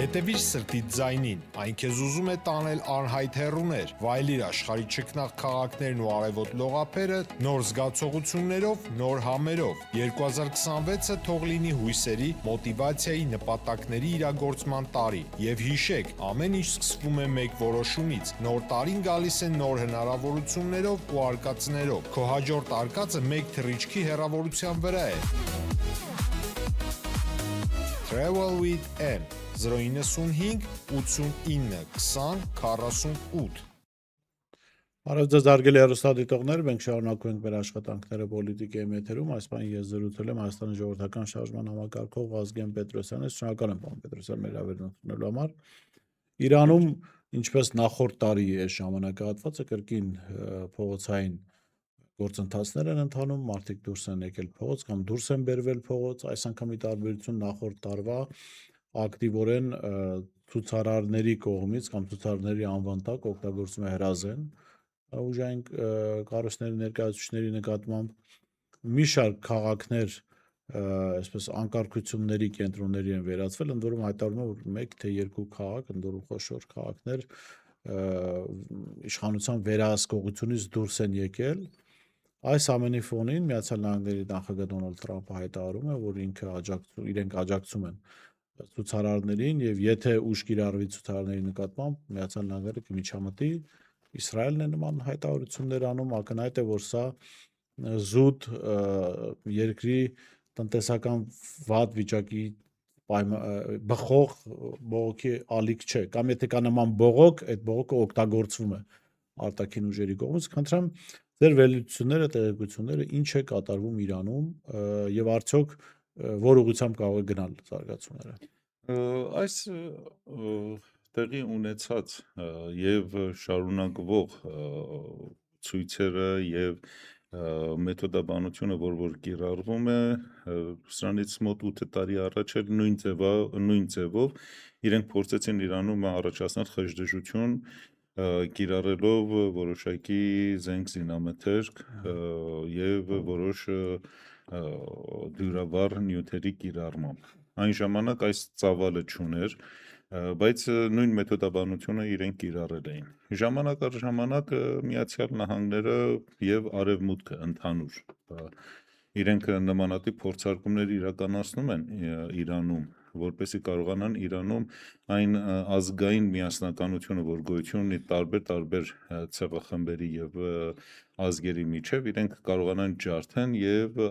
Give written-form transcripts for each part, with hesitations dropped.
Հետևիր սրտիդ ձայնին, այն քեզ ուզում է տանել անհայտ հեռուներ, վայելիր աշխարհի ճգնաղ քաղաքներն ու արևոտ լողափերը նոր զգացողություններով, նոր համերով։ 2026-ը թող լինի հույսերի, մոտիվացիայի, նպատակների իրագործման տարի։ Եվ հիշեք, ամեն ինչ սկսվում է մեկ որոշումից։ Նոր տարին գալիս է նոր հնարավորություններով ու արկածներով։ Քո հաջորդ արկածը մեկ թռիչքի հեռավորության վրա է։ Travel with M 095 89 20 48 Արև ձեզ արգելի հեռուստադիտողներ, մենք շարունակում ենք մեր աշխատանքները պոլիտիկայի մեթերում, այս բանի ես զրուցել եմ Հայաստանի ժողովրդական շարժման համակարգող Վազգեն Պետրոսյանը, շնորհակալ եմ պարոն Պետրոսյան մեր հավերն ընդունելու համար։ Իրանում, ինչպես նախորդ տարի այս ժամանակահատվածը կրկին փողոցային գործընթացներ են ընթանում, մարդիկ դուրս են եկել փողոց կամ դուրս են բերվել փողոց, այս անգամի տարբերություն նախորդ տարվա ակտիվորեն ցուցարարների կողմից կամ ցուցարարների անվան տակ օգտագործում է հրազեն ուժային կառույցների ներկայացուցիչների նկատմամբ մի շարք քաղաքներ այսպես անկարգությունների կենտրոնների են վերածվել, ընդ որում հայտարարում է, որ 1 թե 2 քաղաք, ընդ որում խոշոր քաղաքներ իշխանության վերահսկողությունից դուրս են եկել։ Այս ամենի ֆոնին Միացյալ Նահանգների նախագահ Դոնալդ Թրամփը հայտարարում է, որ իրենք աջակցում են ցուցարարներին եւ եթե ուժ կիրառվի ցուցարարների նկատմամբ Միացյալ Նահանգները կմիջամտի, Իսրայելն է նման հայտարարություններ անում, ակնհայտ է, որ սա զուտ երկրի տնտեսական վատ վիճակի բխող բողոքի ալիք չէ, կամ եթե կա նման բողոք, այդ բողոքը օգտագործվում է արտաքին ուժերի կողմից, խնդրեմ ձեր վերլուծությունները, տեղեկությունները ինչ է կատարվում Իրանում եւ արդյոք որ ուղղությամբ կարող է գնալ զարգացումները։ Այս տեղի ունեցած եւ շարունակվող ցույցերը եւ մեթոդաբանությունը, որ կիրառվում է, սրանից մոտ 8 տարի առաջ էլ նույն ձևով իրենք փորձեցին Իրանում առաջացնել խժդժություն, կիրառելով որոշակի զենք զինամթերք եւ որոշ դյուրավառ նյութերի կիրառմամբ։ Այն ժամանակ այս ծավալը չուներ, բայց նույն մեթոդաբանությունը իրենք կիրառել էին։ Ժամանակ առ ժամանակ Միացյալ Նահանգները եւ Արևմուտքը ընդհանուր իրենք նմանատիպ փորձարկումներ իրականացնում են Իրանում, որպեսզի կարողանան Իրանում այն ազգային միասնականությունը, որ գոյություն ունի տարբեր ցեղախմբերի եւ ազգերի միջև, իրենք կարողանան ջարդեն եւ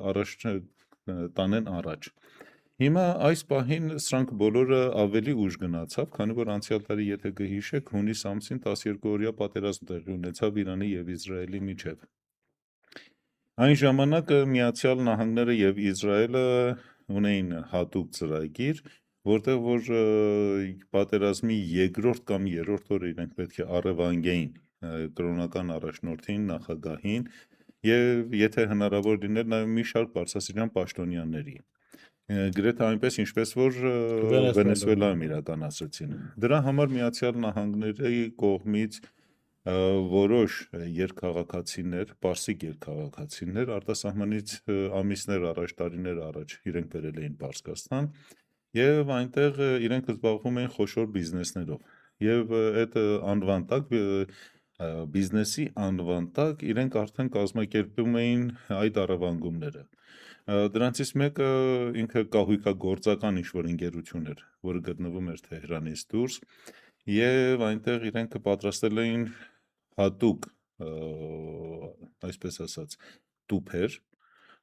տանեն առաջ։ Հիմա այս պահին սրանք բոլորը ավելի ուժ գնացավ, քանի որ անցյալ տարի, եթե կհիշեք, հունիս ամսին 12-օրյա պատերազմ տեղի ունեցավ Իրանի եւ Իսրայելի միջև։ Այն ժամանակ Միացյալ Նահանգները եւ Իսրայելը ունեին հատուկ ծրագիր, որտեղ որ պատերազմի երկրորդ կամ երրորդ օրը իրենք պետք է առևանգեին կրոնական առաջնորդին, նախագահին եւ եթե հնարավոր լիներ նաեւ մի շարք բարձրաստիճան պաշտոնյաների։ Գրեթե այնպես, ինչպես որ Վենեսուելայում իրականացրեցին։ Դրա համար Միացյալ Նահանգների կողմից որոշ երկքաղաքացիներ, պարսիկ երկքաղաքացիներ արտասահմանից ամիսներ առաջ, տարիներ առաջ իրենք բերել էին Պարսկաստան եւ այնտեղ իրենք զբաղվում էին խոշոր բիզնեսներով եւ այդ անվան տակ բիզնեսի անվան տակ իրենք արդեն կազմակերպում էին այդ առևանգումները։ Դրանցից մեկը ինքը կահույքագործական ինչ-որ ընկերություն էր, որը գտնվում էր Թեհրանից դուրս եւ այնտեղ իրենք պատրաստել էին հատուկ, այսպես ասած, տուփեր,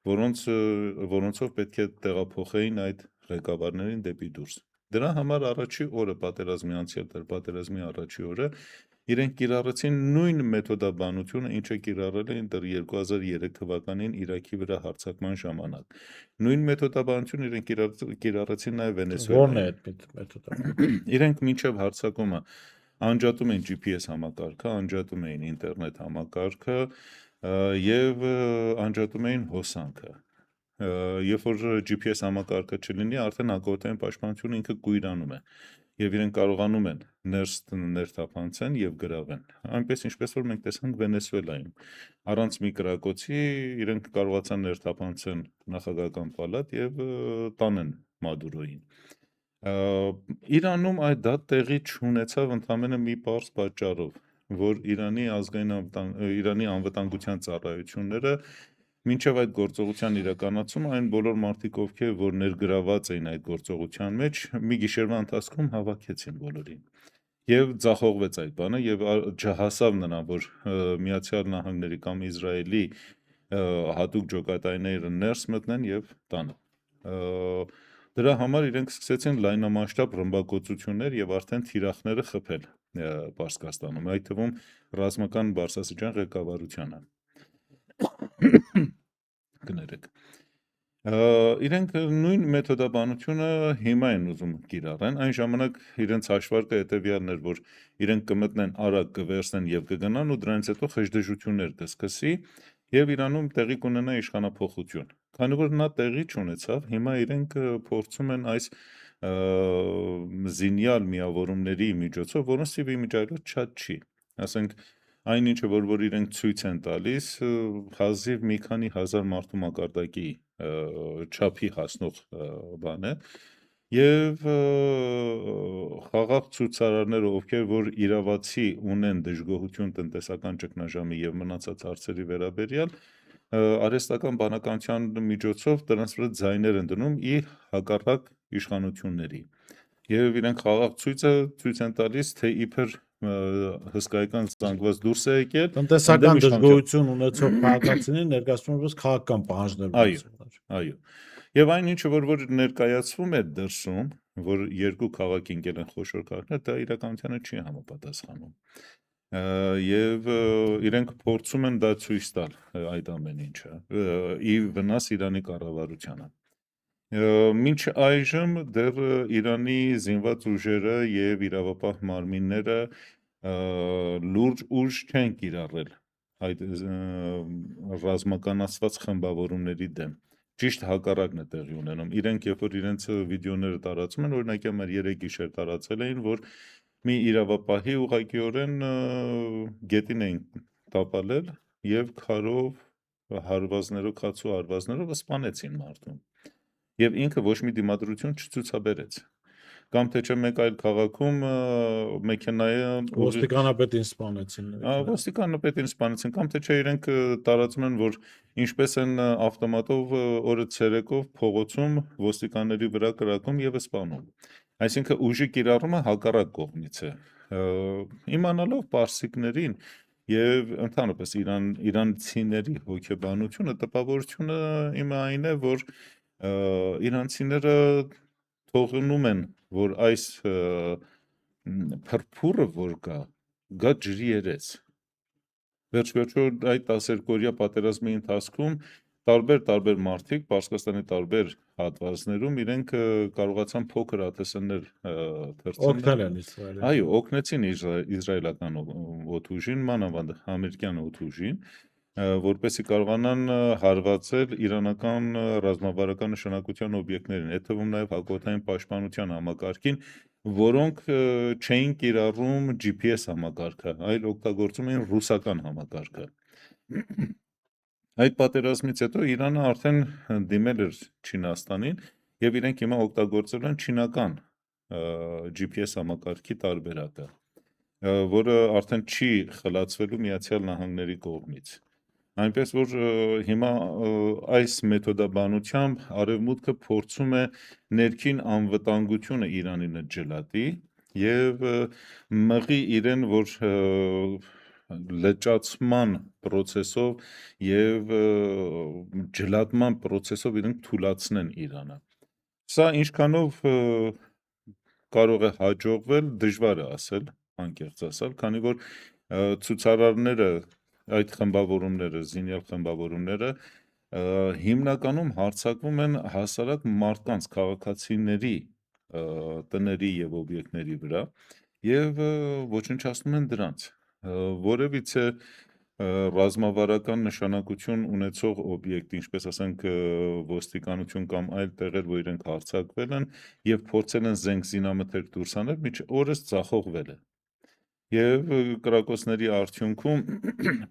որոնցով պետք է տեղափոխեին այդ ղեկավարներին դեպի դուրս։ Դրա համար առաջի օրը պատերազմի առաջի օրը իրենք կիրառեցին նույն մեթոդաբանությունը, ինչը կիրառել էին դեռ 2003 թվականին Իրաքի վրա հարձակման ժամանակ։ Նույն մեթոդաբանությունը իրենք կիրառեցին նաեւ Վենեսուելայում։ Ո՞րն է այդ մեթոդը։ Իրենք մինչև հարձակումը անջատում էին GPS համակարգը, անջատում էին ինտերնետ համակարգը եւ անջատում էին հոսանքը։ Երբ որ GPS համակարգը չլինի, արդեն հակօդային պաշտպանությունը ինքը կույրանում է եւ իրենք կարողանում են ներթափանցեն եւ գրավեն։ Այնպես ինչպես որ մենք տեսանք Վենեսուելայում։ Առանց մի կրակոցի իրենք կարողացան ներթափանցեն նախագահական պալատ եւ տանեն Մադուրոյին։ Իրանում այդ դա տեղի չունեցավ ընդամենը մի պարզ պատճառով, որ Իրանի անվտանգության ծառայությունները մինչև այդ գործողության իրականացումը այն բոլոր մարդիկ, ովքեր որ ներգրաված էին այդ գործողության մեջ, մի գիշերվա ընթացքում հավաքեցին բոլորին։ Եվ ձախողվեց այդ բանը եւ չհասավ նրան, որ Միացյալ Նահանգների կամ Իսրայելի հատուկ ջոկատայինները ներս մտնեն եւ տանը։ Դրա համար իրենք սկսեցին լայնամասշտաբ ռմբակոծություններ եւ արդեն թիրախները խփել Պարսկաստանում, այդ թվում ռազմական բարձրաստիճան ղեկավարությանը։ Կներեք։ Իրենք նույն մեթոդաբանությունը հիմա են ուզում կիրառեն, այն ժամանակ իրենց հաշվարկը հետևյալն էր, որ իրենք կմտնեն արագ կվերցնեն եւ կգնան ու դրանից հետո խժդժություններ կսկսի եւ Իրանում տեղի կունենա իշխանափոխություն։ Քանի որ նա տեղի չունեցավ, հիմա իրենք փորձում են այս զինյալ միավորումների միջոցով, որոնց թիվի միջայլոց շատ չի։ Ասենք այն ինչը որ իրենք ցույց են տալիս, հազիվ մի քանի հազար մարդու մակարդակի չափի հասնող բան է։ Եվ խաղաղ ցուցարարները, ովքեր որ իրավացի ունեն դժգոհություն տնտեսական ճգնաժամի եւ մնացած հարցերի վերաբերյալ, արհեստական բանականության միջոցով դրանց վրա ձայներ են դնում ի հակառակ իշխանությունների։ Եվ իրենք խաղաղ ցույց են տալիս, թե իբր հսկայական զանգված դուրս է եկել տնտեսական դժգոհություն ունեցող քաղաքացիներին ներկայացնում որպես քաղաքական պահանջներ ունեցողներ։ Այո։ Եվ այն ինչը որ ներկայացվում է դրսում, որ երկու քաղաք ընկել են խոշոր քաղաքներ, դա իրականությանը չի համապատասխանում։ Եվ իրենք փորձում են դա ցույց տալ այդ ամեն ինչը ի վնաս Իրանի կառավարությանը։ Մինչ այժմ դեռ Իրանի զինված ուժերը եւ իրավապահ մարմինները լուրջ ուժ չեն կիրառել այդ ռազմականացված խմբավորումների դեմ։ Ճիշտ հակառակն է տեղի ունենում։ Իրենք երբ որ իրենց վիդեոները տարածում են, օրինակ համար 3 գիշեր տարածել էին, որ մի իրավապահի ուղղակիորեն գետին էին տապալել եւ քարով քացու հարվածներով սպանեցին մարդուն։ Եվ ինքը ոչ մի դիմադրություն չցուցաբերեց։ Կամ թե չէ մեկ այլ քաղաքում մեքենայը ոստիկանապետին սպանեցին։ Ոստիկանապետին սպանեցին, կամ թե չէ իրենք տարածում են, որ ինչպես են ավտոմատով օրը ցերեկով փողոցում ոստիկանների վրա կրակում եւ սպանում։ Այսինքն ուժի կիրառումը հակառակ կողմից է։ Իմանալով պարսիկներին եւ ընդհանրապես իրանցիների հոգեբանությունը, տպավորությունը իմը այն է, որ իրանցիները թողնում են, որ այս փրփուրը որ գա ջրի երես։ Վերջ-վերջո այդ 12-օրյա պատերազմի ընթացքում տարբեր մարդիկ Պարսկաստանի տարբեր հատվածներում իրենք կարողացան փոքր ԱԹՍ-ներ թռցնել։ Օգնել են Իսրայելին։ Այո, օգնեցին իսրայելական օդուժին, մանավանդ ամերիկյան օդուժին, որպեսզի կարողանան հարվածել իրանական ռազմավարական նշանակության օբյեկտներին, այդ թվում նաև հակոթային պաշտպանության համակարգին, որոնք չէին կիրառում GPS համակարգը, այլ օգտագործում էին ռուսական համակարգը։ Այդ պատերազմից հետո Իրանը արդեն դիմել էր Չինաստանին եւ իրենք հիմա օգտագործել են չինական GPS համակարգի տարբերակը, որը արդեն չի խլացվելու Միացյալ Նահանգների կողմից։ Այնպես որ հիմա այս մեթոդաբանությամբ արևմուտքը փորձում է ներքին անվտանգությունը Իրանին ջլատի եւ մղի իրեն, որ լճացման process-ով եւ ջլատման process-ով իրենք թուլացնեն Իրանը։ Սա ինչքանով կարող է հաջողվել, դժվար է ասել, անկեղծ ասել, քանի որ ցուցարարները, այդ խմբավորումները, զինյալ խմբավորումները հիմնականում հարձակվում են հասարակ մարդկանց, քաղաքացիների տների եւ օբյեկտների վրա եւ ոչնչացնում են դրանց։ Որևիցե ռազմավարական նշանակություն ունեցող օբյեկտ, ինչպես ասենք ոստիկանություն կամ այլ տեղեր, որ իրենք հարձակվել են եւ փորձել են զենք զինամթերք դուրս անել, մինչ օրս ձախողվել է։ Եվ կրակոցների արդյունքում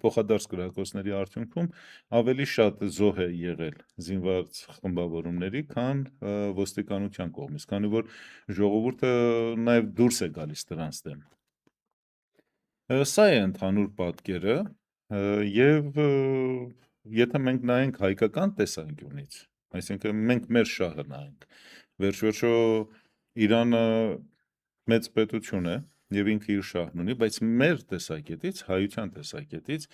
փոխադարձ կրակոցների արդյունքում ավելի շատ զոհ է եղել զինված խմբավորումների, քան ոստիկանության կողմից, քանի որ ժողովուրդը նաև դուրս է գալիս դրանց դեմ։ Սա է ընդհանուր պատկերը, եւ եթե մենք նայենք հայկական տեսանկյունից, այսինքն մենք մեր շահը նայենք, վերջ-վերջո Իրանը մեծ պետություն է եւ ինքը իր շահն ունի, բայց մեր տեսակետից, հայության տեսակետից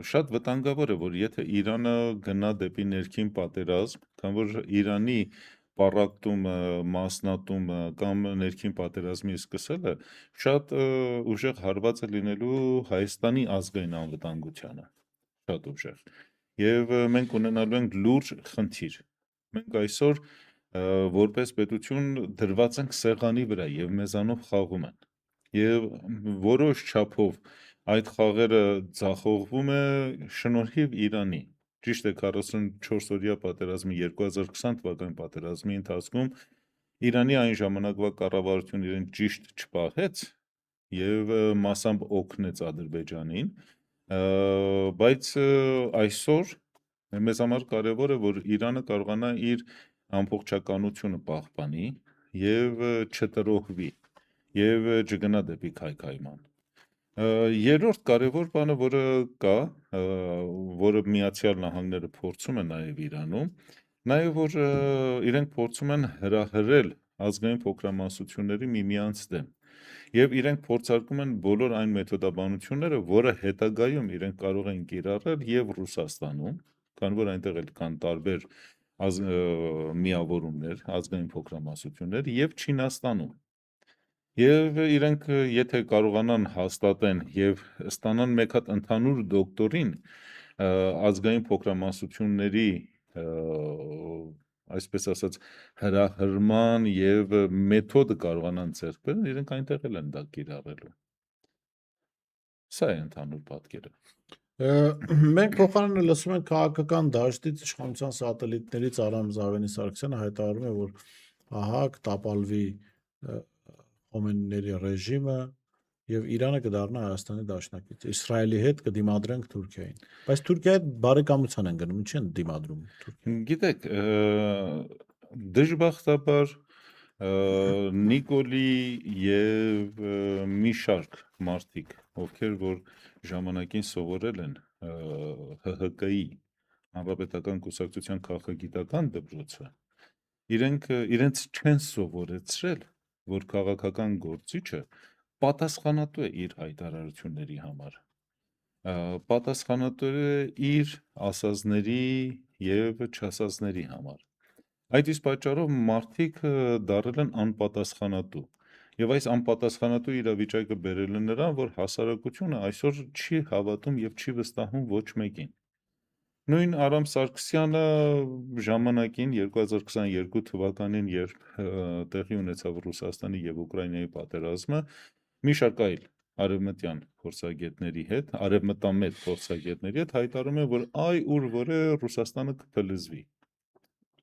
շատ վտանգավոր է, որ եթե Իրանը գնա դեպի ներքին պատերազմ, քան որ Իրանի պառակտումը, մասնատումը կամ ներքին պատերազմի սկսելը շատ ուժեղ հարված է լինելու Հայաստանի ազգային անվտանգությանը, շատ ուժեղ։ Եվ մենք ունենալու ենք լուրջ խնդիր։ Մենք այսօր որպես պետություն դրված ենք սեղանի վրա եւ մեզանով խաղում են։ Եվ որոշ չափով այդ խաղերը ձախողվում է շնորհիվ Իրանի։ Ճիշտ է 44-օրյա պատերազմի 2020 թվականի պատերազմի ընթացքում Իրանի այն ժամանակվա կառավարությունը իրեն ճիշտ չպահեց եւ մասամբ օգնեց Ադրբեջանին, բայց այսօր մեզ համար կարևոր է, որ Իրանը կարողանա իր ամբողջականությունը պահպանի եւ չտրոհվի եւ չգնա դեպի քայքայման։ Երրորդ կարևոր բանը, որը կա, որը Միացյալ Նահանգները փորձում են նաեւ Իրանում, նաեւ որ իրենք փորձում են հրահրել ազգային փոքրամասնությունների միմյանց դեմ եւ իրենք փորձարկում են բոլոր այն մեթոդաբանությունները, որը հետագայում իրենք կարող են կիրառել եւ Ռուսաստանում, քանի որ այնտեղ էլ կան տարբեր միավորումներ, ազգային փոքրամասնություններ եւ Չինաստանում։ Եվ իրենք եթե կարողանան հաստատեն եւ ստանան մեկ հատ ընդհանուր դոկտորին ազգային փոքրամասնությունների այսպես ասած հրահրման եւ մեթոդը կարողանան ձեռք բերել, իրենք այնտեղ էլ են դա կիրառելու։ Սա է ընդհանուր պատկերը։ Մենք փոխարենը լսում ենք քաղաքական դաշտից իշխանության սատելիտներից Արամ Զավենի Սարգսյանը հայտարարում է, որ ահա կտապալվի Խոմեյնիների ռեժիմը եւ Իրանը կդառնա Հայաստանի դաշնակից։ Իսրայելի հետ կդիմադրենք Թուրքիային։ Բայց Թուրքիայի հետ բարեկամության են գնում, ինչի են դիմադրում Թուրքիային։ Գիտեք, դժբախտաբար Նիկոլի եւ մի շարք մարդիկ, ովքեր որ ժամանակին սովորել են ՀՀԿ-ի Հանրապետական կուսակցության քաղաքագիտական դպրոցը, իրենց չեն սովորեցրել, որ քաղաքական գործիչը պատասխանատու է իր հայտարարությունների համար, պատասխանատու է իր ասածների եւ չասածների համար։ Այդ իսկ պատճառով մարդիկ դարձել են անպատասխանատու։ Եվ այս անպատասխանատու իրավիճակը բերել է նրան, որ հասարակությունը այսօր չի հավատում եւ չի վստահում ոչ մեկին։ Նույն Արամ Սարգսյանը ժամանակին 2022 թվականին, երբ տեղի ունեցավ Ռուսաստանի եւ Ուկրաինայի պատերազմը, մի շարք այլ արևմտյան փորձագետների հետ, արևմտամետ փորձագետների հետ հայտարարում է, որ այ ուր որ է Ռուսաստանը կփլզվի։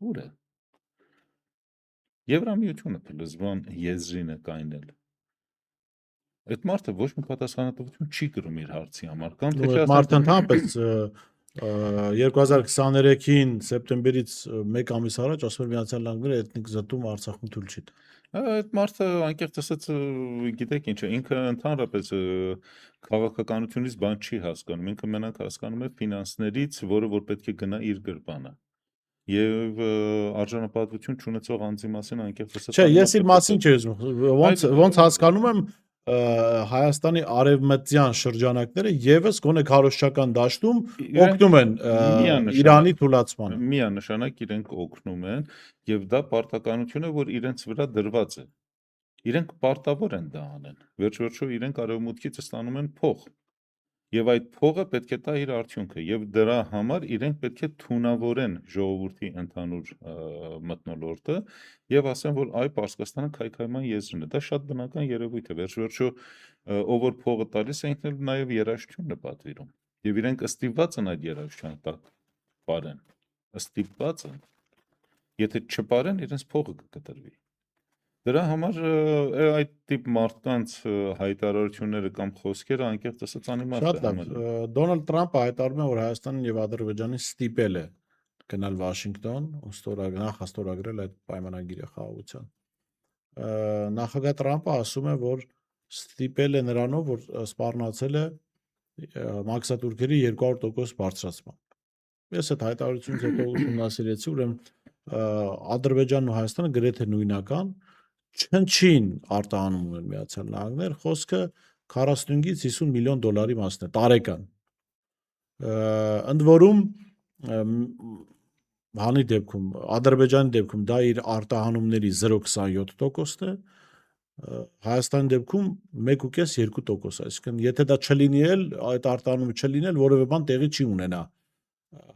Ուր է։ Եվրամիությունը փլզվան եզրին է կայնել։ Այդ մարդը ոչ մի պատասխանատվություն չի կրում իր հարցի համար, կամ թե Այդ մարդը ընդհանրապես 2023-ին սեպտեմբերից 1 ամիս առաջ ասում էր Միացյալ Նահանգները էթնիկ զտում Արցախում թույլ չի տա։ Այդ մարդը անկեղծ ասած գիտեք ինչ է, ինքը ընդհանրապես քաղաքականությունից բան չի հասկանում, ինքը մենակ հասկանում է ֆինանսներից, որը որ պետք է գնա իր գրպանը։ Եվ արժանապատվություն չունեցող անձի մասին անկեղծ ասած։ Չէ, ես իր մասին չի ուզում։ Ոնց հասկանում եմ Հայաստանի արևմտյան շրջանակները եւս գոնե քարոզչական դաշտում օգնում են Իրանի թուլացմանը։ Միանշանակ իրենք օգնում են եւ դա պարտականություն է, որ իրենց վրա դրված է։ Իրենք պարտավոր են դա անեն։ Վերջ-վերջո իրենք արևմուտքից ստանում են փող։ Եվ այդ փողը պետք է տա իր արդյունքը եւ դրա համար իրենք պետք է թունավորեն ժողովրդի ընդհանուր մթնոլորտը եւ ասեն, որ այ Պարսկաստանը քայքայման եզրին է։ Դա շատ բնական երևույթ է։ Վերջ-վերջո ով որ փողը տալիս է, ինքն էլ նաեւ երաշխությունն է պատվիրում։ Եվ իրենք ըստիպված են այդ երաշխության տակ բարեն։ Ըստիպված են։ Եթե չպարեն, իրենց փողը կկտրվի։ Դրա համար այդ տիպ մարդկանց հայտարարությունները կամ խոսքերը անկեղծ ասած անիմաստ Շատ է լավ։ համարվում։ Դոնալդ Թրամփը հայտարարում է, որ Հայաստանին եւ Ադրբեջանին ստիպել է գնալ Վաշինգտոն ու նախաստորագրել այդ պայմանագիրը խաղաղության։ Նախագահ Թրամփը ասում է, որ ստիպել է նրանով, որ սպառնացել է մաքսատուրքերի 200% բարձրացման։ Ես այդ հայտարարությունից հետո ուսումնասիրեցի, ուրեմն Ադրբեջանն ու Հայաստանը գրեթե նույնական չնչին արտահանում ունեն Միացյալ Նահանգներ, խոսքը 45-ից 50 միլիոն դոլարի մասն է տարեկան։ Ընդ որում հանի դեպքում Ադրբեջանի դեպքում դա իր արտահանումների 0,27%-ն է, Հայաստանի դեպքում 1,5-2%, այսինքն եթե դա չլինի էլ, այդ արտահանումը չլինել, որևէ բան տեղի չի ունենա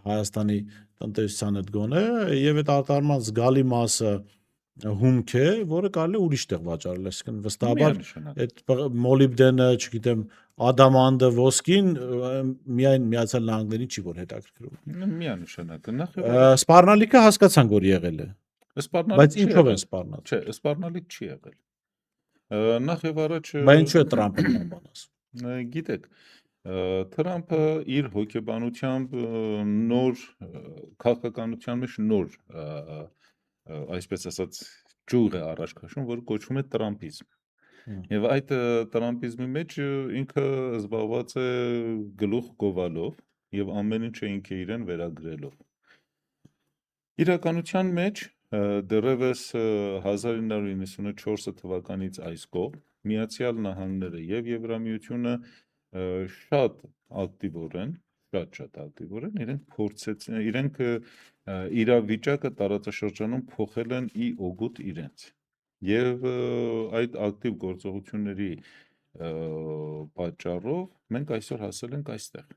Հայաստանի տնտեսության հետ գոնե, եւ այդ արտահանման զգալի մասը հումք է, որը կարելի է ուրիշ տեղ վաճառել, այսինքն վստահաբար Միանշանակ։ այդ մոլիբդենը, չգիտեմ, ադամանդը, ոսկին միայն Միացյալ Նահանգներին չի որ հետաքրքրում։ Միանշանակ։ Նախ եւ առաջ Սպառնալիքը հասկացանք, որ եղել է, սպառնալիք բայց չի ինչով են եղել։ սպառնացել։ Չէ, սպառնալիք չի եղել։ Նախ եւ առաջ Բայց ինչու է Թրամփը նման բան ասում։ գիտեք, Թրամփը իր հոգեբանությամբ նոր քաղաքականության մեջ նոր այսպես ասած ճյուղ է առաջ քաշում, որը կոչվում է տրամպիզմ։ Եվ այդ տրամպիզմի մեջ ինքը զբաղված է գլուխ գովալով եւ ամեն ինչը ինքը իրեն վերագրելով։ Իրականության մեջ դեռևս 1994 թվականից այս կողմ Միացյալ Նահանգները եւ Եվրամիությունը շատ ակտիվորեն իրենք փորձեցին, իրենք իրավիճակը տարածաշրջանում փոխել են ի օգուտ իրենց։ Եվ այդ ակտիվ գործողությունների պատճառով մենք այսօր հասել ենք այստեղ։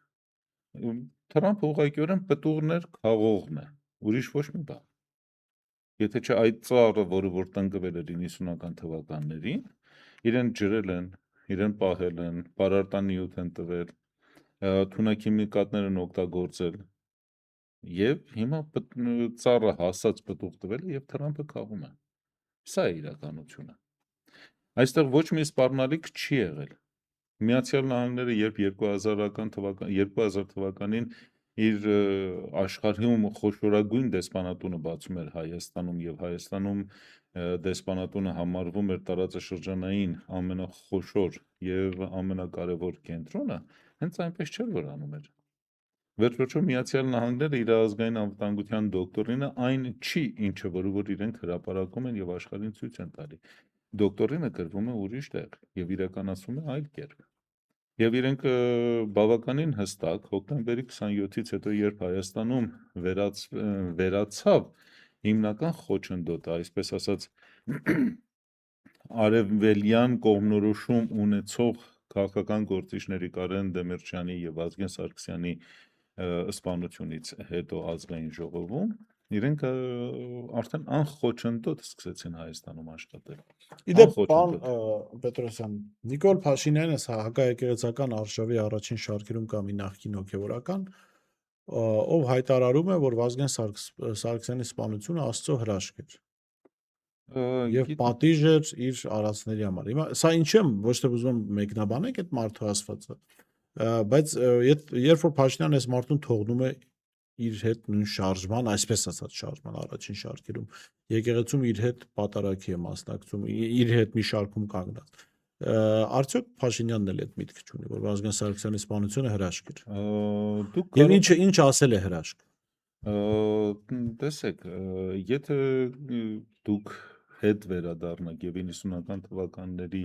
Թրամփը ուղղակիորեն պտուղներ քաղողն է, ուրիշ ոչ մի բան։ Եթե չէ այդ ծառը, որը որ տնկվել էր 90-ական թվականներին, իրեն ջրել են, իրեն պահել են, պարարտանյութ են տվել, թունաքիմիկատներ են օգտագործել եւ հիմա ծառը հասած պտուղ տվել է եւ Թրամփը քաղում է։ Սա է իրականությունը։ Այստեղ ոչ մի սպառնալիք չի եղել։ Միացյալ Նահանգները երբ 2000 թվականին իր աշխարհում խոշորագույն դեսպանատունը բացում էր Հայաստանում եւ Հայաստանում դեսպանատունը համարվում էր տարածաշրջանային ամենախոշոր եւ ամենակարևոր կենտրոնը, հենց այնպես չէր որ անում էր։ Վերջոչո Միացյալ Նահանգները իր ազգային անվտանգության դոկտրինը այն չի, ինչը որ իրենք հրապարակում են եւ աշխարհին ցույց են տալի։ Դոկտրինը գրվում է ուրիշ տեղ եւ իրականացվում է այլ կերպ։ Եվ իրենք բավականին հստակ հոկտեմբերի 27-ից հետո, երբ Հայաստանում վերացավ հիմնական խոչընդոտը, այսպես ասած արևելյան կողմնորոշում ունեցող քաղաքական գործիչների Կարեն Դեմիրճյանի եւ Վազգեն Սարգսյանի սպանությունից հետո ազգային ժողովում իրենք արդեն անխոչընդոտ սկսեցին Հայաստանում աշխատել։ Իդեպ, պարոն Պետրոսյան, Նիկոլ Փաշինյանը հակաեկեղեցական արշավի առաջին շարքերում կա մի նախկին հոգևորական, ով հայտարարում է, որ Վազգեն Սարգսյանի սպանությունը Աստծո հրաշք էր եւ պատիժ էր իր արածների համար։ Հիմա սա ինչի՞ եմ ոչ թե ուզում եմ մեկնաբանենք այդ մարդու ասվածը, բայց երբ որ Փաշինյանը այս մարդուն թողնում է իր հետ նույն շարժման, այսպես ասած շարժման առաջին շարքերում, եկեղեցում իր հետ պատարագի է մասնակցում, իր հետ մի շարքում կանգնած։ Արդյոք Փաշինյանն էլ այդ միտքը չունի, որ Վազգեն Սարգսյանի սպանությունը հրաշք էր։ Եվ ինչ ասել է հրաշք։ Տեսեք, եթե դուք հետ վերադառնաք եւ 90-ական թվականների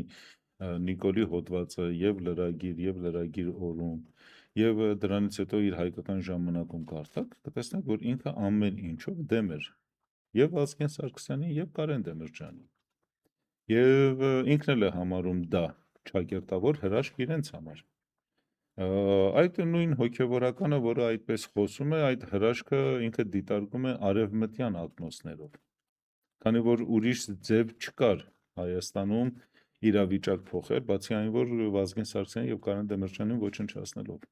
Նիկոլի հոդվածը եւ լրագիր օրում եւ դրանից հետո իր հայկական ժամանակում կարդաք, կտեսնեք, որ ինքը ամեն ինչով դեմ էր եւ Վազգեն Սարգսյանին եւ Կարեն Դեմիրճյանին։ Եվ ինքն էլ է համարում դա ճակերտավոր հրաշք իրենց համար։ Այդ նույն հոգևորականը, որը այդպես խոսում է, այդ հրաշքը ինքը դիտարկում է արևմտյան ակնոցներով։ Քանի որ ուրիշ ձև չկար Հայաստանում իրավիճակ փոխել, բացի այն, որ Վազգեն Սարգսյանին եւ Կարեն Դեմիրճյանին ոչնչացնելով։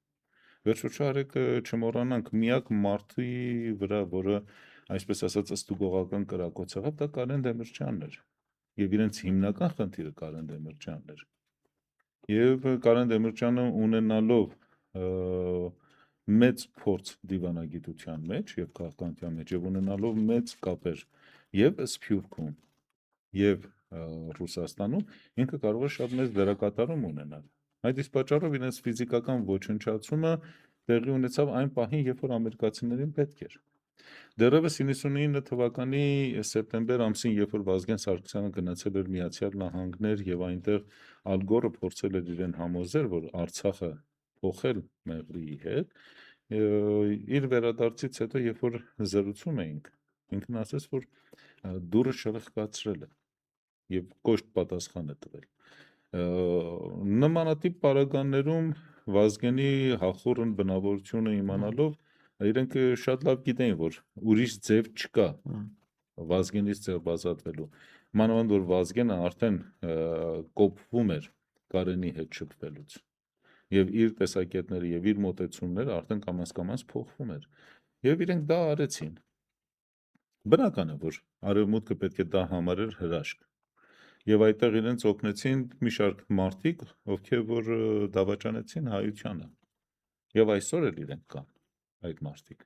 Վերջոչո արեք չմոռանանք միակ մարդի վրա, որը այսպես ասած ստուգողական կրակոց եղավ, դա Կարեն Դեմիրճյանն էր։ եւ իրենց հիմնական խնդիրը Կարեն Դեմիրճյանն էր։ Եվ Կարեն Դեմիրճյանը ունենալով մեծ փորձ դիվանագիտության մեջ եւ քաղաքականության մեջ եւ ունենալով մեծ կապեր եւ Սփյուռքում եւ Ռուսաստանում ինքը կարող է շատ մեծ դերակատարում ունենալ։ Այդ իսկ պատճառով իրենց ֆիզիկական ոչնչացումը տեղի ունեցավ այն պահին, երբ որ ամերիկացիներին պետք էր։ Դեռևս 99 թվականի սեպտեմբեր ամսին, երբ որ Վազգեն Սարգսյանը գնացել էր Միացյալ Նահանգներ եւ այնտեղ Ալ Գորը փորձել էր իրեն համոզել, որ Արցախը փոխել Մեղրիի հետ, իր վերադարձից հետո, երբ որ զրուցում էինք, ինքն ասաց, որ դուրը շրխկացրել է եւ կոշտ պատասխան է տվել։ Նմանատիպ պարագաներում Վազգենի հախուռն բնավորությունը իմանալով իրենք շատ լավ գիտեին, որ ուրիշ ձև չկա Վազգենից ձև ազատվելու։ Մանավանդ որ Վազգենը արդեն կոփվում էր Կարենի հետ շփվելուց եւ իր տեսակետները եւ իր մոտեցումները արդեն կամաց փոխվում էր եւ իրենք դա արեցին։ Բնական է, որ արևմուտքը պետք է դա համարեր հրաշք եւ այդտեղ իրենց օգնեցին մի շարք մարդիկ, ովքեր որ դավաճանեցին հայությանը եւ այսօր էլ իրենք կան այդ մարդիկ։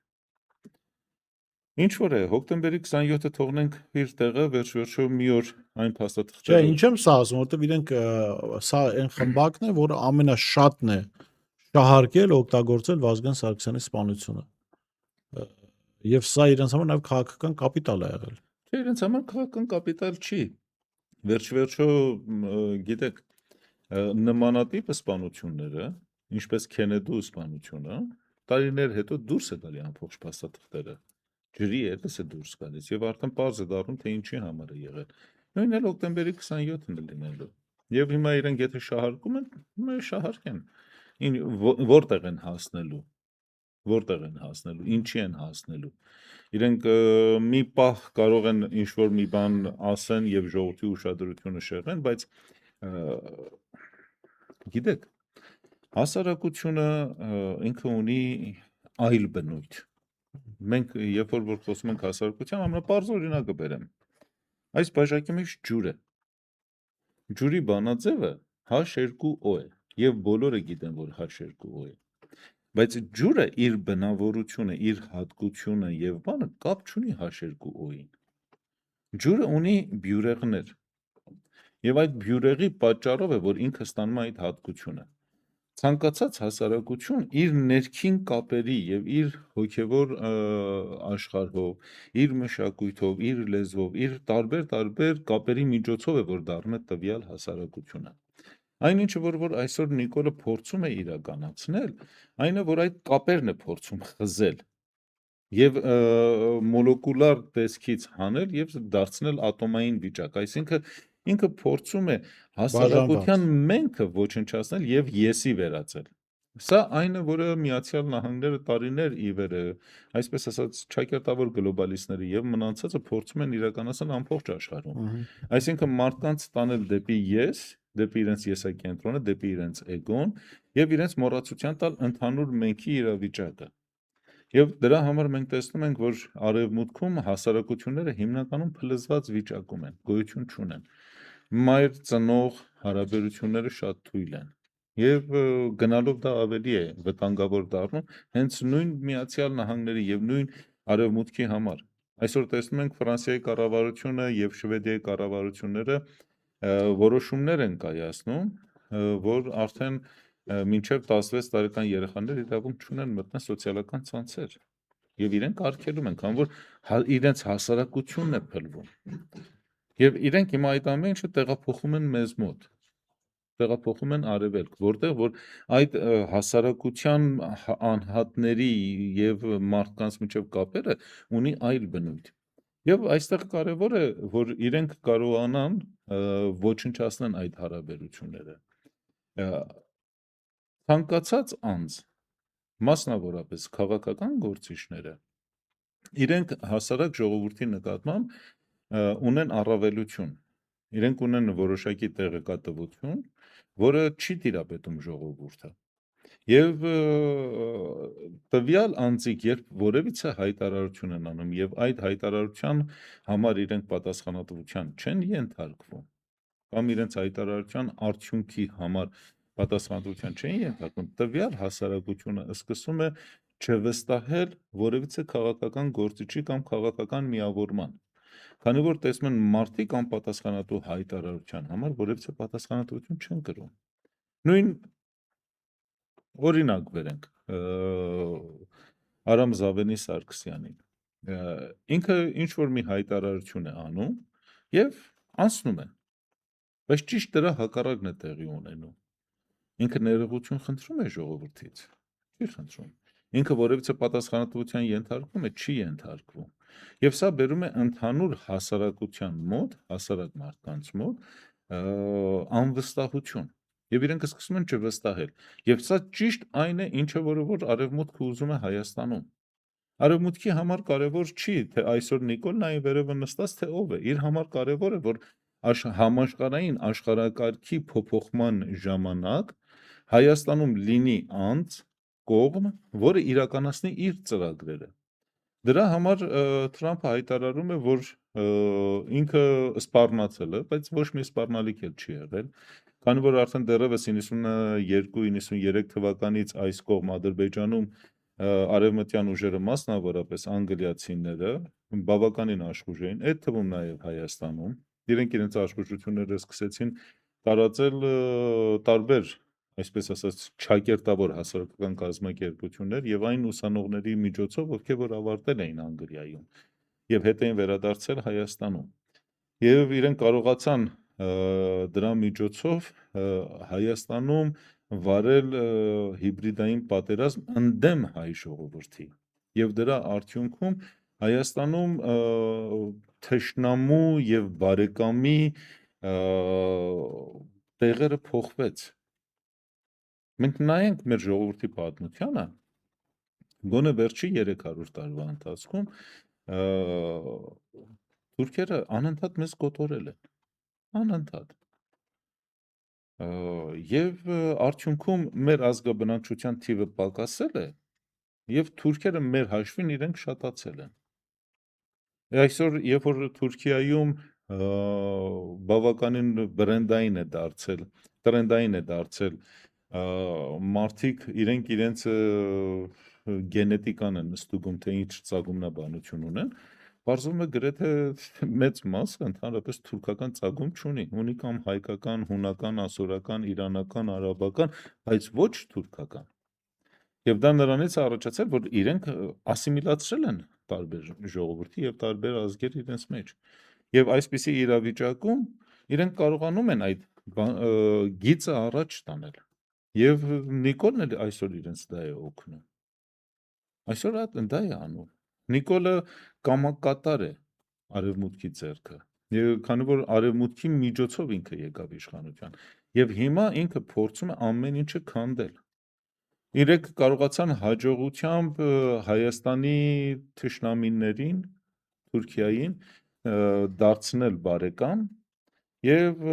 Ինչ որ է, հոկտեմբերի 27-ը թողնենք իր տեղը, վերջ-վերջո մի օր այն Չէ, փաստաթղթերը ինչ եմ սա ասում, որովհետև իրենք սա այն խմբակն է, որը ամենաշատն է շահարկել, օգտագործել Վազգեն Սարգսյանի սպանությունը։ Եվ սա իրենց համար նաև քաղաքական կապիտալ է եղել։ չէ, իրենց համար քաղաքական կապիտալ չի։ Վերջ-վերջո գիտեք, նմանատիպ սպանությունները, ինչպես Քենեդու սպանությունը, տարիներ հետո դուրս է գալի ամբողջ փաստաթղթերը։ Ջրի հետս է դուրս գալիս եւ արդեն պարզ է դառնում, թե ինչի համար է եղել։ Նույնն էլ հոկտեմբերի 27-ն է լինելու։ Եվ հիմա իրենք եթե շահարկում են, շահարկեն։ Որտեղ են հասնելու։ Որտեղ են հասնելու, ինչի են հասնելու։ Իրենք մի պահ կարող են ինչ-որ մի բան ասեն եւ ժողովրդի ուշադրությունը շեղեն, բայց գիտեք, հասարակությունը ինքը ունի այլ բնույթ։ Մենք երբ որ խոսում ենք հասարակության, ամենապարզ օրինակը բերեմ։ Այս բաժակի մեջ ջուր է։ Ջուրի բանաձևը H2O է եւ բոլորը գիտեն, որ H2O է։ Բայց ջուրը իր բնավորությունը, իր հատկությունը եւ բանը կապ չունի H2O-ին։ Ջուրը ունի բյուրեղներ։ Եվ այդ բյուրեղի պատճառով է, որ ինքը ստանում է այդ հատկությունը։ Ցանկացած հասարակություն իր ներքին կապերի եւ իր հոգեվոր աշխարհով, իր մշակույթով, իր լեզվով, իր տարբեր կապերի միջոցով է, որ դառնում է տվյալ հասարակությունը։ Այնինչը որ այսօր Նիկոլը փորձում է իրականացնել, այն է, որ այդ կապերն է փորձում խզել եւ մոլեկուլար տեսքից հանել եւ դարձնել ատոմային վիճակ, այսինքն ինքը փորձում է հասարակության մենքը ոչնչացնել եւ եսի վերածել։ Սա այն է, որը Միացյալ Նահանգները տարիներ ի վեր է, այսպես ասած, ճակերտավոր գլոբալիստները եւ մնացածը փորձում են իրականացնել ամբողջ աշխարհում։ Այսինքն մարդկանց տանել դեպի ես, դեպի իրենց եսակենտրոնը, դեպի իրենց էգոն եւ իրենց մոռացության տալ ընդհանուր մենքի իրավիճակը։ Եվ դրա համար մենք տեսնում ենք, որ արևմուտքում հասարակությունները հիմնականում փլզված վիճակում են, գոյություն չունեն։ Մայր ծնող հարաբերությունները շատ թույլ են։ Եվ գնալով դա ավելի է վտանգավոր դառնում հենց նույն Միացյալ Նահանգների եւ նույն արևմուտքի համար։ Այսօր տեսնում ենք Ֆրանսիայի կառավարությունը եւ Շվեդիայի կառավարությունները որոշումներ են կայացնում, որ արդեն մինչև 16 տարեկան երեխաներ իրավունք չունեն մտնել սոցիալական ցանցեր եւ իրենք արգելում են, քանի որ իրենց հասարակությունն է փլվում։ Եվ իրենք հիմա այդ ամեն ինչը տեղափոխում են մեզ մոտ, տեղափոխում են արևելք, որտեղ որ այդ հասարակության անհատների եւ մարդկանց միջև կապերը ունի այլ բնույթ։ Եվ այստեղ կարևոր է, որ իրենք կարողանան ոչնչացնեն այդ հարաբերությունները։ Ցանկացած անձ, մասնավորապես քաղաքական գործիչները, իրենք հասարակ ժողովրդի նկատմամբ ունեն առավելություն։ Իրենք ունեն որոշակի տեղեկատվություն, որը չի տիրապետում ժողովուրդը։ Եվ տվյալ անձիկ, երբ որևիցե հայտարարություն են անում եւ այդ հայտարարության համար իրենք պատասխանատվության չեն ենթարկվում, կամ իրենց հայտարարության արդյունքի համար պատասխանատվության չեն ենթարկվում, տվյալ հասարակությունը սկսում է չվստահել որևիցե քաղաքական գործիչի կամ քաղաքական միավորման։ Քանի որ տեսնում են մարդիկ անպատասխանատու հայտարարության համար որևիցե պատասխանատվություն չեն կրում։ Նույն օրինակ վերենք Արամ Զավենի Սարգսյանին։ Ինքը ինչ որ մի հայտարարություն է անում եւ անցնում է, բայց ճիշտ դրա հակառակն է տեղի ունենում։ Ինքը ներողություն խնդրում է ժողովրդից, չի խնդրում։ Ինքը որևիցե պատասխանատվության ենթարկվում է, չի ենթարկվում։ Եվ սա բերում է ընդհանուր հասարակության մոտ, հասարակ մարդկանց մոտ անվստահություն։ Եվ իրենք սկսում են չվստահել։ Եվ սա ճիշտ այն է, ինչը որ Արևմուտքը ուզում է Հայաստանում։ Արևմուտքի համար կարևոր չի, թե այսօր Նիկոլն այն վերևը նստած, թե ով է։ Իր համար կարևոր է, որ համաշխարհային աշխարհակարգի փոփոխման ժամանակ Հայաստանում լինի անձ, կողմ, որը իրականացնի իր ծրագրերը։ Դրա համար Թրամփը հայտարարում է, որ ինքը սպառնացել է, բայց ոչ մի սպառնալիք էլ չի եղել, քանի որ արդեն դեռևս 92-93 թվականից այս կողմ Ադրբեջանում արևմտյան ուժերը, մասնավորապես անգլիացիները, բավականին աշխուժ էին, այդ թվում նաև Հայաստանում, իրենք իրենց աշխուժությունները սկսեցին տարածել տարբեր, այսպես ասած, չակերտավոր հասարակական կազմակերպություններ եւ այն ուսանողների միջոցով, ովքեր որ ավարտել էին Անգլիայում եւ հետ էին վերադարձել Հայաստանում։ Եվ իրենք կարողացան դրա միջոցով Հայաստանում վարել հիբրիդային պատերազմ ընդդեմ հայ ժողովրդի եւ դրա արդյունքում Հայաստանում թշնամու եւ բարեկամի տեղերը փոխվեց։ Մենք նայենք մեր ժողովրդի պատմությանը, գոնե վերջի 300 տարվա ընթացքում թուրքերը անընդհատ մեզ կոտորել են, անընդհատ։ Եվ արդյունքում մեր ազգաբնակչության թիվը պակասել է եւ թուրքերը մեր հաշվին իրենք շատացել են։ Այսօր, երբ որ Թուրքիայում բավականին տրենդային է դարձել մարդիկ իրենք իրենց գենետիկան են ստուգում, թե ինչ ծագումնաբանություն ունեն, բարձվում է գրեթե մեծ մասը ընդհանրապես թուրքական ծագում չունի, ունի կամ հայկական, հունական, ասորական, իրանական, արաբական, բայց ոչ թուրքական։ Եվ դա նրանից է առաջացել, որ իրենք ասիմիլացրել են տարբեր ժողովրդի եւ տարբեր ազգեր իրենց մեջ։ Եվ այսպիսի իրավիճակում իրենք կարողանում են այդ գիծը առաջ տանել։ Եվ Նիկոլն էլ այսօր իրենց դա է օգնում։ Այսօր դա է անում։ Նիկոլը կամակատար է արևմուտքի ձեռքը։ Եվ քանի որ արևմուտքի միջոցով ինքը եկավ իշխանության, եւ հիմա ինքը փորձում է ամեն ինչը քանդել։ Իրենք կարողացան հաջողությամբ Հայաստանի թշնամիներին, Թուրքիային դարձնել բարեկամ եւ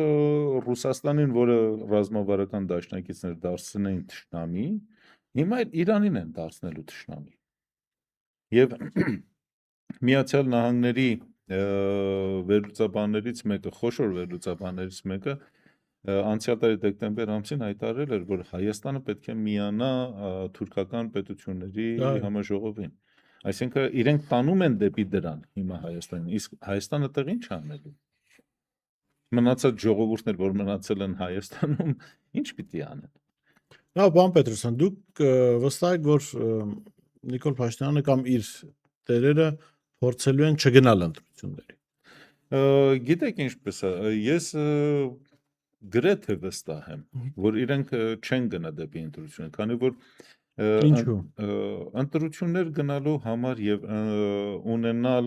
Ռուսաստանին, որը ռազմավարական դաշնակիցներ դարձնեն թշնամի, հիմա Իրանին են դարձնելու թշնամի։ Եվ Միացյալ Նահանգների վերլուծաբաններից մեկը, խոշոր վերլուծաբաններից մեկը անցյալ տարի դեկտեմբեր ամսին հայտարարել էր, որ Հայաստանը պետք է միանա թուրքական պետությունների համաժողովին։ Այսինքն իրենք տանում են դեպի դրան հիմա Հայաստանին, իսկ Հայաստանը տեղ ինչ անելու։ Մնացած ժողովուրդներ, որ մնացել են Հայաստանում, ինչ պիտի անեն։ Լավ, պարոն Պետրոսյան, դուք վստահ եք, որ Նիկոլ Փաշինյանը կամ իր տերերը փորձելու են չգնալ ընտրությունների։ Գիտեք ինչպես է, ես գրեթե վստահ եմ, որ իրենք չեն գնա դեպի ընտրություններ, քանի որ Ինչու՞։ Ընտրություններ գնալու համար եւ ունենալ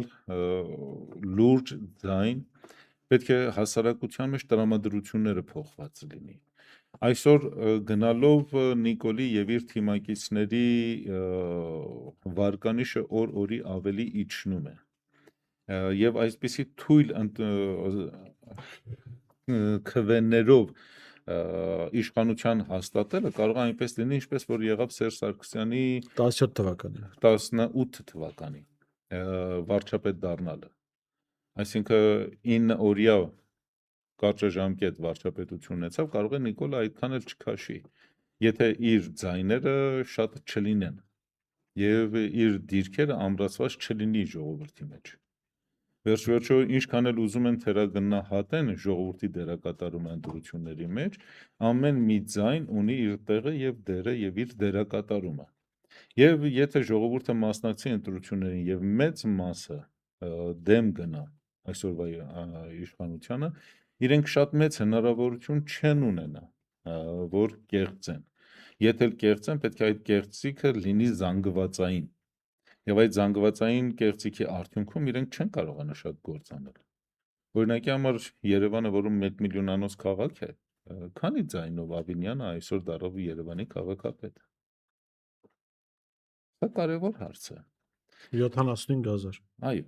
լուրջ ձայն պետք է հասարակության մեջ տրամադրությունները փոխված լինի։ Այսօր գնալով Նիկոլի եւ իր թիմակիցների վարկանիշը օր-օրի ավելի իջնում է։ Եվ այսպիսի թույլ քվեներով իշխանության հաստատելը կարող է այնպես լինի, ինչպես որ եղավ Սերժ Սարգսյանի 17 թվականի 18 թվականի վարչապետ դառնալը։ Այսինքն 9 օրյա կարճաժամկետ վարչապետություն ունեցավ, կարող է Նիկոլը այդքան էլ չքաշի, եթե իր ձայները շատ չլինեն եւ իր դիրքերը ամրացված չլինի ժողովրդի մեջ։ Վերջ-վերջո ինչքան էլ ուզում են թերագնահատեն ժողովրդի դերակատարումը ընտրությունների մեջ, ամեն մի ձայն ունի իր տեղը եւ դերը եւ իր դերակատարումը։ Եվ եթե ժողովուրդը մասնակցի ընտրություններին եւ մեծ մասը դեմ գնա այսօրվա իշխանությանը, իրենք շատ մեծ հնարավորություն չեն ունենա, որ կեղծեն։ Եթե կեղծեն, պետք է այդ կեղծիքը լինի զանգվածային։ Եվ այդ զանգվածային կեղծիքի արդյունքում իրենք չեն կարողանա շատ գործ անել։ Օրինակի համար Երևանը, որում 1 միլիոնանոց քաղաք է, քանի ձայնով Ավինյանը այսօր դառավ Երևանի քաղաքապետ։ Սա կարևոր հարց է։ 75,000։ Այո։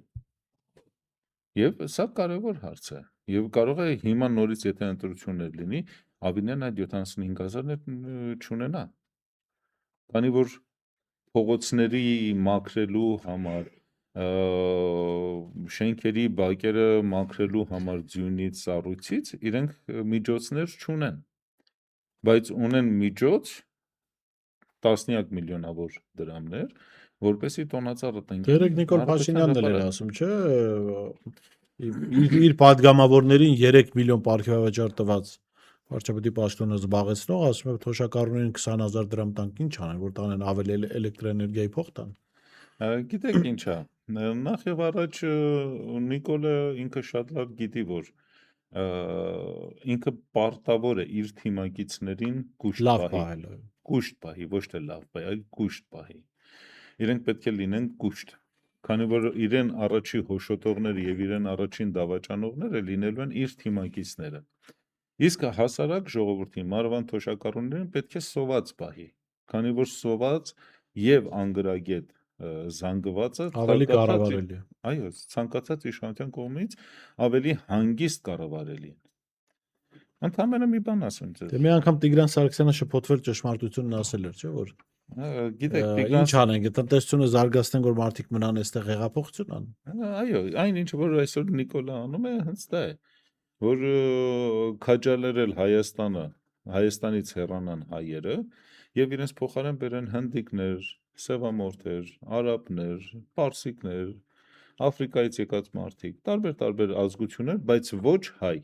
Եվ սա կարևոր հարց է։ Եվ կարող է հիմա նորից եթե ընտրություններ լինի, Ավինյանը այդ 75,000-ը չունենա։ Քանի որ փողոցների մաքրելու համար, շենքերի բակերը մաքրելու համար ձյունից, սառույցից իրենք միջոցներ չունեն, բայց ունեն միջոց տասնյակ միլիոնավոր դրամներ, որպեսի տոնածառը տնկեն։ Երեք Նիկոլ Փաշինյանն էլ էր ասում, չէ՞, իր падգամավորներին 3 միլիոն պարգևավճար տված վարչապետի պաշտոնը զբաղեցնող, ասում է թոշակառուներին 20,000 դրամ տանք, ինչ անեն, որ տանեն ավելի էլեկտրոէներգիայի փող տան։ Գիտեք ինչ է, նախ եւ առաջ Նիկոլը ինքը շատ լավ գիտի, որ ինքը պարտավոր է իր թիմակիցներին կուշտ Լավ պահի, պահել։ կուշտ պահի, ոչ թե լավ պահի, այլ կուշտ պահի։ Իրենք պետք է լինեն կուշտ, քանի որ իրեն առաջի հոշոտողները եւ իրեն առաջին դավաճանողները լինելու են իր թիմակիցները։ Իսկ հասարակ ժողովրդի մարվան թոշակառուներին պետք է սոված պահի, քանի որ սոված եւ անգրագետ զանգվածը Ավելի կառավարելի է։ այո, ցանկացած իշխանության կողմից ավելի հանգիստ կառավարելի է։ Ընդհանրապես մի բան ասեմ ձեզ։ Դե մի անգամ Տիգրան Սարգսյանը շփոթվել ճշմարտությունն ասել էր, չէ՞ որ։ Գիտեք, Ինչ անենք, տնտեսությունը զարգացնենք, որ մարդիկ մնան այստեղ հեղափոխություն անեն։ այո, այն ինչ որ այսօր Նիկոլը անում է, հենց դա է, որ քաջալերել Հայաստանը, Հայաստանից հեռանան հայերը եւ իրենց փոխարեն բերեն հնդիկներ, սևամորթեր, արաբներ, պարսիկներ, Աֆրիկայից եկած մարդիկ, տարբեր ազգություններ, բայց ոչ հայ։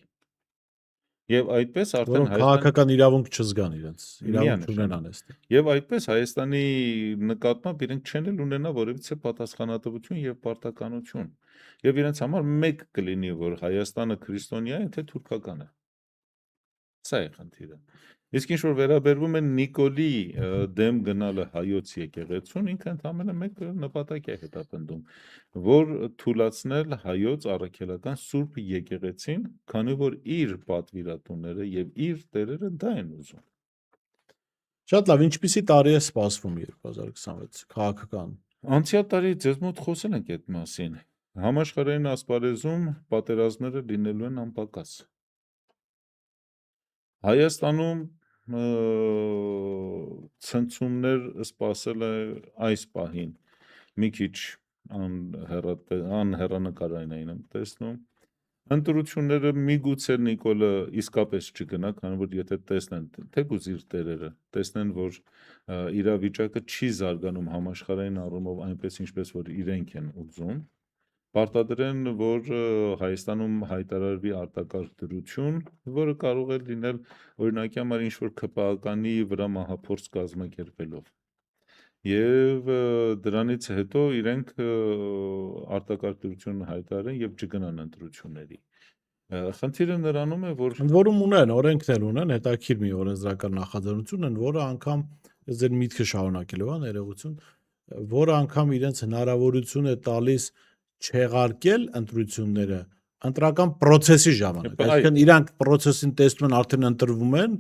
Եվ այդպես արդեն Որոնք քաղաքական իրավունք չզգան իրենց, իրավունք չունենան այստեղ։ Եվ այդպես Հայաստանի նկատմամբ իրենք չեն էլ ունենա որևիցե պատասխանատվություն եւ պարտականություն։ Եվ իրենց համար մեկ կլինի, որ Հայաստանը քրիստոնյա է, թե թուրքական է։ Սա է խնդիրը։ Իսկ ինչ որ վերաբերվում է Նիկոլի դեմ գնալը հայոց եկեղեցուն, ինքը ընդամենը մեկ նպատակ է հետապնդում, որ թույլաtsնել հայոց առաքելական սուրբ եկեղեցին, քանի որ իր պատվիրատուները եւ իր տերերը դա են ուզում։ Շատ լավ, ինչպիսի տարի է սպասվում 2026 քաղաքական։ Անցյալ տարի ձեզ մոտ խոսել ենք այդ մասին։ Համաշխարհային ասպարեզում պատերազմները լինելու են անպակաս։ Հայաստանում ցնցումներ սպասել է այս պահին մի քիչ անհեռանկարային եմ տեսնում։ Ընտրությունները միգուցե Նիկոլը իսկապես չգնա, քանի որ եթե տեսնեն, թեկուզ իր տերերը, տեսնեն, որ իրավիճակը չի զարգանում համաշխարհային առումով այնպես, ինչպես որ իրենք են ուզում, պարտադրեն, որ Հայաստանում հայտարարվի արտակարգ դրություն, որը կարող է լինել օրինակի համար ինչ-որ ԿՊԱ-կանի վրա մահափորձ կազմակերպելով։ Եվ դրանից հետո իրենք արտակարգ դրություն հայտարարեն եւ չգնան ընտրությունների։ Խնդիրը նրանում է, որ Ընդ որում ունեն, օրենքներ ունեն, հետաքրքիր մի օրենսդրական նախաձեռնություն են, որը անգամ ձեր միտքը շարունակելու է ներողություն, որը անգամ իրենց հնարավորություն է տալիս չեղարկել ընտրությունները ընտրական process-ի ժամանակ, այսինքն իրանք process-ին տեսնում են արդեն ընտրվում են,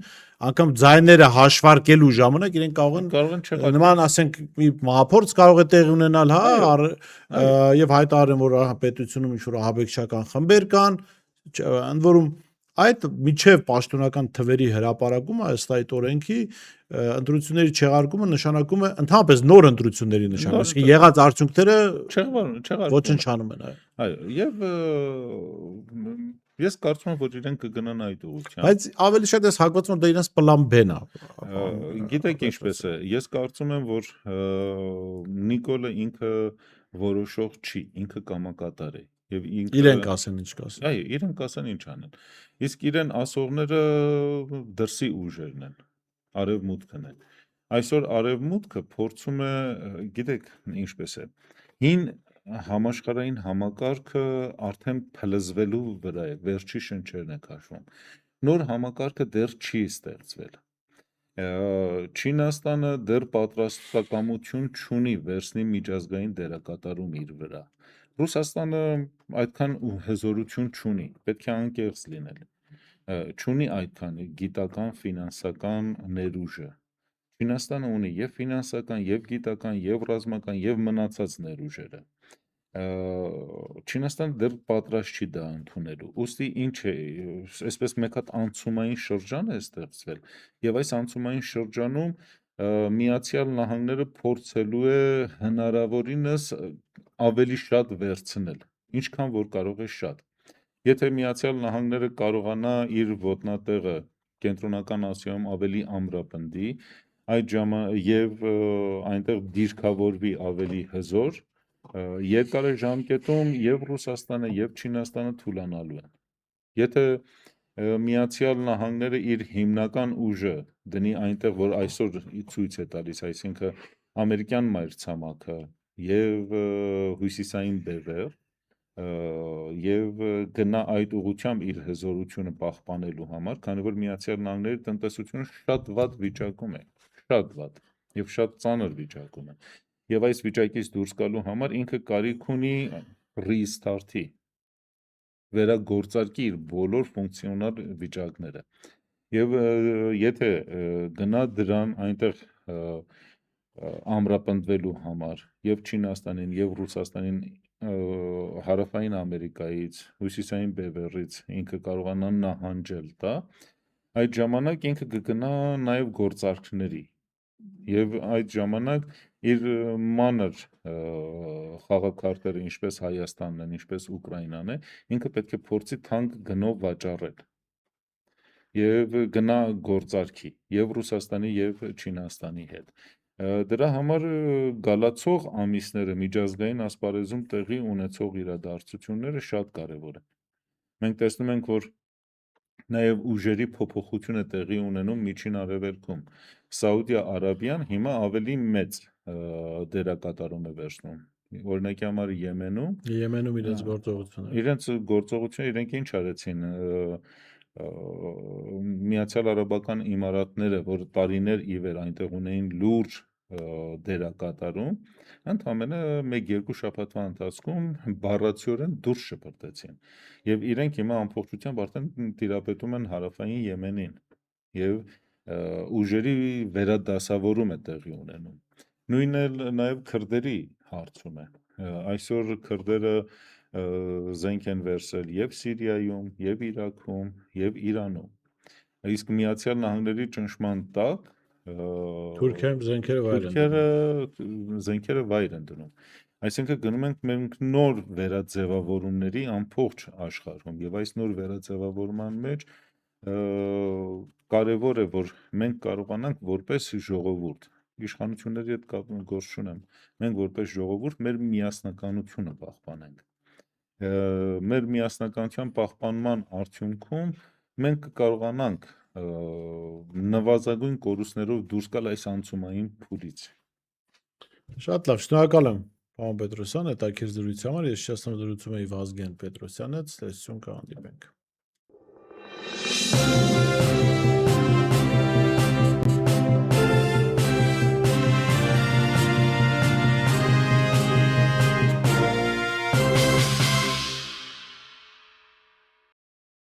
անգամ ձայները հաշվարկելու ժամանակ իրենք կարող են նման ասենք մի մահափորձ կարող է տեղի ունենալ, հա, եւ հայտարարեն, որ պետությունում ինչ որ ահաբեկչական խմբեր կան, ընդ որում այդ միջև պաշտոնական թվերի հրապարակումը ըստ այդ օրենքի ընտրությունների չեղարկումը նշանակում է ընդհանրապես նոր ընտրությունների նշանակում, այսինքն եղած արդյունքները չեղարկում ոչնչանում են, այո։ այո, եւ ես կարծում եմ, որ իրենք կգնան այդ ուղղությամբ։ Բայց ավելի շատ ես հակված եմ, դա իրենց պլան B-ն է։ Գիտեք ինչպես է, ես կարծում եմ, որ Նիկոլը ինքը որոշող չի, ինքը կամակատար է եւ ինքը Իրենք ասեն ինչ կասեն։ այո, իրենք ասեն ինչ անեն։ Իսկ իրեն ասողները դրսի ուժերն են, արևմուտքն են։ Այսօր արևմուտքը փորձում է, գիտեք ինչպես է, հին համաշխարհային համակարգը արդեն փլզվելու վրա է, վերջի շնչերն է քաշվում։ Նոր համակարգը դեռ չի ստեղծվել։ Չինաստանը դեռ պատրաստակամություն չունի վերցնի միջազգային դերակատարում իր վրա։ Ռուսաստանը այդքան հզորություն չունի, պետք է անկեղծ լինել։ Չունի այդքան գիտական, ֆինանսական ներուժը։ Չինաստանը ունի եւ ֆինանսական, եւ գիտական, եւ ռազմական, եւ մնացած ներուժերը։ Չինաստանը դեռ պատրաստ չի դա ընդունելու։ Ուստի ինչ է, այսպես մեկ հատ անցումային շրջան է ստեղծվել, եւ այս անցումային շրջանում Միացյալ Նահանգները փորձելու է հնարավորինս ավելի շատ վերցնել, ինչքան որ կարող է շատ։ Եթե Միացյալ Նահանգները կարողանա իր ոտնատեղը Կենտրոնական Ասիայում ավելի ամրապնդի, այդ եւ այնտեղ դիրքավորվի ավելի հզոր, երկարաժամկետում եւ Ռուսաստանը եւ Չինաստանը թուլանալու են։ Եթե Միացյալ Նահանգները իր հիմնական ուժը դնի այնտեղ, որ այսօր ցույց է տալիս, այսինքն ամերիկյան մայրցամաքը եւ հյուսիսային բևեռ, եւ գնա այդ ուղղությամբ իր հզորությունը պահպանելու համար, քանի որ Միացյալ Նահանգների տնտեսությունը շատ վատ վիճակում է, շատ վատ եւ շատ ծանր վիճակում է։ Եվ այս վիճակից դուրս գալու համար ինքը կարիք ունի restart-ի, վերագործարկի իր բոլոր ֆունկցիոնալ վիճակները։ Եվ եթե գնա դրան այնտեղ ամրապնդվելու համար եւ Չինաստանին եւ Ռուսաստանին հարավային Ամերիկայից, հյուսիսային բևեռից ինքը կարողանա նահանջել դա, այդ ժամանակ ինքը կգնա նաեւ գործարքների եւ այդ ժամանակ իր մանր խաղակարտերը, ինչպես Հայաստանն են, ինչպես Ուկրաինան է, ինքը պետք է փորձի թանկ գնով վաճառել եւ գնա գործարքի եւ Ռուսաստանի եւ Չինաստանի հետ։ Դրա համար գալացող ամիսները միջազգային ասպարեզում տեղի ունեցող իրադարձությունները շատ կարեւոր են։ Մենք տեսնում ենք, որ նաև ուժերի փոփոխություն է տեղի ունենում Միջին Արևելքում։ Սաուդիա Արաբիան հիմա ավելի մեծ դերակատարում է վերցնում։ Օրինակի համար Եմենում իրենց գործողությունները։ իրենց գործողությունը իրենք ինչ արեցին, Միացյալ Արաբական Էմիրատները, որ տարիներ ի վեր այնտեղ ունեին լուրջ դերակատարում, ընդամենը 1-2 շաբաթվա ընթացքում բառացիորեն դուրս շպրտեցին եւ իրենք հիմա ամբողջությամբ արդեն տիրապետում են հարավային Եմենին եւ ուժերի վերադասավորում է տեղի ունենում։ Նույնն էլ նաեւ քրդերի հարցում է։ Այսօր քրդերը զենք են վերցրել եւ Սիրիայում, եւ Իրաքում, եւ Իրանում։ Իսկ Միացյալ Նահանգների ճնշման տակ Թուրքիայում զենքերը վայր են դնում։ Այսինքն գնում ենք մենք նոր վերաձևավորումների ամբողջ աշխարհում եւ այս նոր վերաձևավորման մեջ կարևոր է, որ մենք կարողանանք որպես ժողովուրդ, իշխանությունների հետ գործ չունեմ, մենք որպես ժողովուրդ մեր միասնականությունը պահպանենք։ Մեր միասնականության պահպանման արդյունքում մենք կկարողանանք նվազագույն կորուստներով դուրս գալ այս անցումային փուլից։ Շատ լավ, շնորհակալ եմ, պարոն Պետրոսյան, հետաքրքիր զրույցի համար։ Ես շնորհում եմ Վազգեն Պետրոսյանից, տեսություն կհանդիպենք։